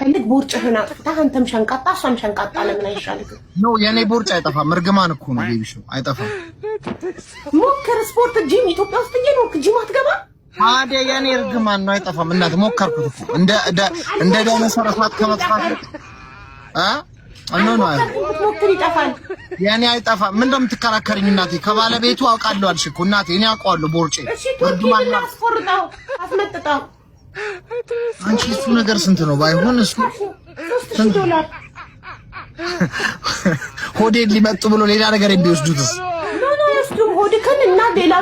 ስትፈልግ ቦርጭህን አጥፍተህ አንተም ሸንቃጣ እሷም ሸንቃጣ ለምን አይሻልም? ነው የኔ ቦርጭ አይጠፋም። እርግማን እኮ ነው ቤቢሽ አይጠፋም። ሞክር ስፖርት ጂም ኢትዮጵያ ውስጥ እየኖርክ ጂም አትገባ ታዲያ የኔ እርግማን ነው አይጠፋም። እናት ሞከርኩት እኮ እንደ ደም ሰረፋት ከመጥፋት ነው ሞክር ይጠፋል። የኔ አይጠፋም። ምን እንደምትከራከሪኝ እናቴ? ከባለቤቱ አውቃለሁ አልሽ እኮ እናቴ። እኔ አውቀዋለሁ ቦርጬ እርግማን ነው። አስቆርጠው አስመጥጠው። አንቺ እሱ ነገር ስንት ነው ባይሆን እሱ $3,000 ሆዴን ሊመጡ ብሎ ሌላ ነገር እንዲወስዱትስ? ሆድክን እና ሌላ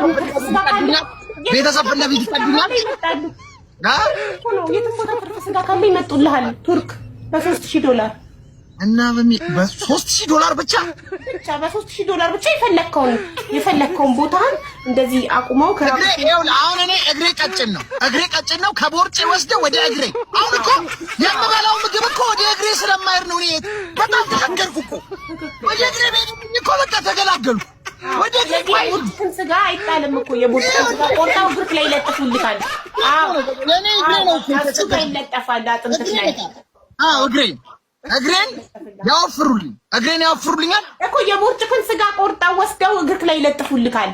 ቤተሰብ ለቤት ይቀድኛል የትም ቦታ ትርፍ ስጋ ካለ ይመጡልሃል። ቱርክ $3,000 እና $3,000 ብቻ $3,000 ብቻ የፈለከውን ቦታን እንደዚህ አቁመው አሁን እኔ እግሬ ቀጭን ነው ከቦርጬ ወስደው ወደ እግሬ። አሁን እኮ የምበላው ምግብ እኮ ወደ እግሬ ስለማይር ነው። እኔ በጣም ተቸገርኩ እኮ ወደ እግሬ ቤት እኮ በቃ ተገላገልኩ። ወደ እግሬ ስጋ አይጣልም እኮ የቦርጬ ስጋ ቆርጠው እግርክ ላይ ይለጥፉልታል። እኔ እግሬ ነው ተጨቀ ይለጠፋል አጥንትክ ላይ እግሬን ያወፍሩልኛል እኮ የቦርጭክን ስጋ ቆርጠው ወስደው እግርክ ላይ ይለጥፉልካል።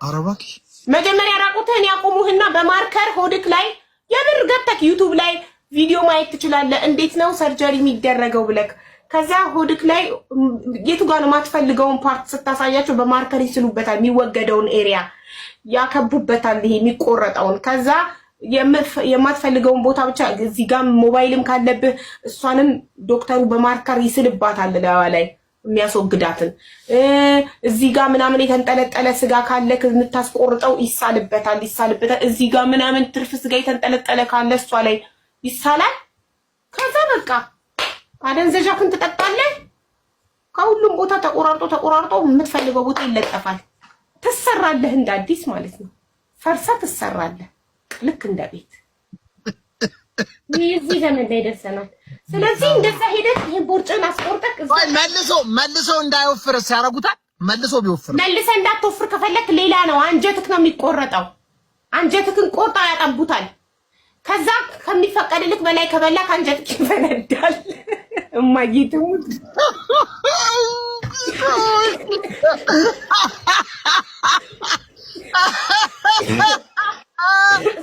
ኧረ እባክሽ መጀመሪያ ራቁትህን ያቆሙህና በማርከር ሆድክ ላይ የብር ገብተክ ዩቲዩብ ላይ ቪዲዮ ማየት ትችላለህ። እንዴት ነው ሰርጀሪ የሚደረገው ብለክ ከዛ ሆድክ ላይ የቱ ጋር ነው የማትፈልገውን ፓርት ስታሳያቸው በማርከር ይስሉበታል። የሚወገደውን ኤሪያ ያከቡበታል። ይሄ የሚቆረጠውን ከዛ የማትፈልገውን ቦታ ብቻ እዚህ ጋር ሞባይልም ካለብህ እሷንም ዶክተሩ በማርከር ይስልባታል ላይ የሚያስወግዳትን እዚህ ጋር ምናምን የተንጠለጠለ ስጋ ካለ የምታስቆርጠው ይሳልበታል። እዚህ ጋር ምናምን ትርፍ ስጋ የተንጠለጠለ ካለ እሷ ላይ ይሳላል። ከዛ በቃ አደንዘዣክን ትጠጣለህ። ከሁሉም ቦታ ተቆራርጦ የምትፈልገው ቦታ ይለጠፋል። ትሰራለህ እንደ አዲስ ማለት ነው። ፈርሳ ትሰራለህ ልክ እንደ ቤት። እዚህ ዘመን ላይ ደርሰናል። ስለዚህ እንደዛ ሄደህ ይሄን ቦርጭን አስቆርጠክ መልሶ እንዳይወፍርስ ያረጉታል። መልሶ ቢወፍር መልሰህ እንዳትወፍር ከፈለክ ሌላ ነው። አንጀትክ ነው የሚቆረጠው። አንጀትክን ቆርጠው ያጠቡታል። ከዛ ከሚፈቀድልክ በላይ ከበላክ አንጀትክ ይፈነዳል። እማይቱት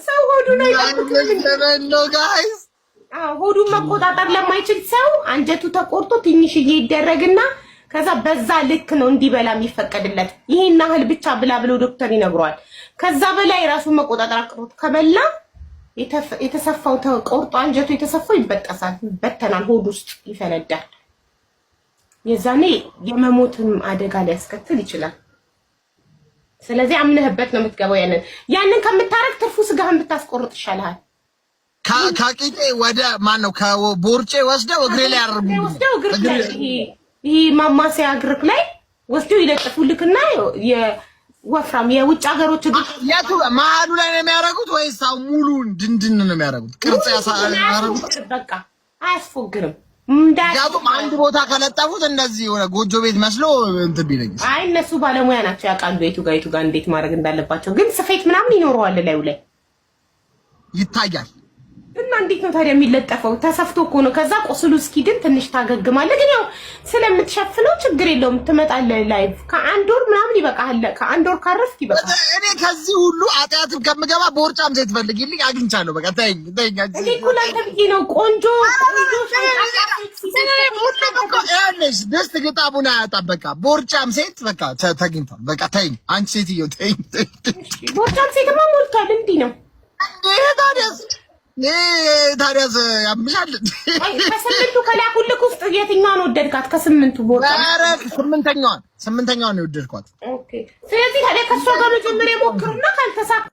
ሰው ሆዱን ሆዱን መቆጣጠር ለማይችል ሰው አንጀቱ ተቆርጦ ትንሽዬ ይደረግና ከዛ በዛ ልክ ነው እንዲበላ የሚፈቀድለት። ይሄን ያህል ብቻ ብላ ብሎ ዶክተር ይነግረዋል። ከዛ በላይ ራሱን መቆጣጠር አቅቶት ከበላ የተሰፋው ተቆርጦ አንጀቱ የተሰፋው ይበተናል፣ ሆድ ውስጥ ይፈነዳል። የዛኔ የመሞትም አደጋ ሊያስከትል ይችላል። ስለዚህ አምነህበት ነው የምትገባው። ያንን ከምታረግ ትርፉ ስጋህን ብታስቆርጥ ይሻልሃል። ከቂጤ ወደ ማን ነው ከቦርጬ ወስደው እግሬ ላይ ይሄ ማማሰያ እግርክ ላይ ወስደው ይለጥፉልክና ወፍራም የውጭ ሀገሮች የቱ መሀሉ ላይ ነው የሚያደርጉት ወይስ ሙሉን ድንድን ነው የሚያደርጉት? ቅርጽ ያሳያሉት። በቃ አያስፎግርም። ያቱም አንድ ቦታ ከለጠፉት እንደዚህ የሆነ ጎጆ ቤት መስሎ እንትን ቢለኝስ? አይ እነሱ ባለሙያ ናቸው ያውቃሉ የቱ ጋር እንዴት ማድረግ እንዳለባቸው። ግን ስፌት ምናምን ይኖረዋል ላዩ ላይ ይታያል። እና እንዴት ነው ታዲያ የሚለጠፈው? ተሰፍቶ እኮ ነው። ከዛ ቁስሉ እስኪድን ትንሽ ታገግማለህ። ግን ያው ስለምትሸፍነው ችግር የለውም። ትመጣለህ ላይቭ ከአንድ ወር ምናምን ይበቃል። ከአንድ ወር ካረፍክ ይበቃል። እኔ ከዚህ ሁሉ አጥያትም ከምገባ ቦርጫም ሴት ፈልጊልኝ አግኝቻለሁ። በቃ ተይኝ። እኔ እኮ ላንተ ብዬ ነው ቆንጆ ደስት ግጣሙን አያጣም። በቃ ቦርጫም ሴት በቃ ተገኝቷል። በቃ ተይኝ አንቺ ሴትዮ ተይኝ። ቦርጫም ሴትማ ሞልቷል። እንዲህ ነው ታዲያስ ያምሻል። ከስምንቱ ከላኩልክ ውስጥ የትኛዋን ወደድካት? ከስምንቱ ቦታ ስምንተኛዋን የወደድኳት። ኦኬ። ስለዚህ ታዲያ ከሷ ጋር መጀመሪያ ሞክሩና ካልተሳካ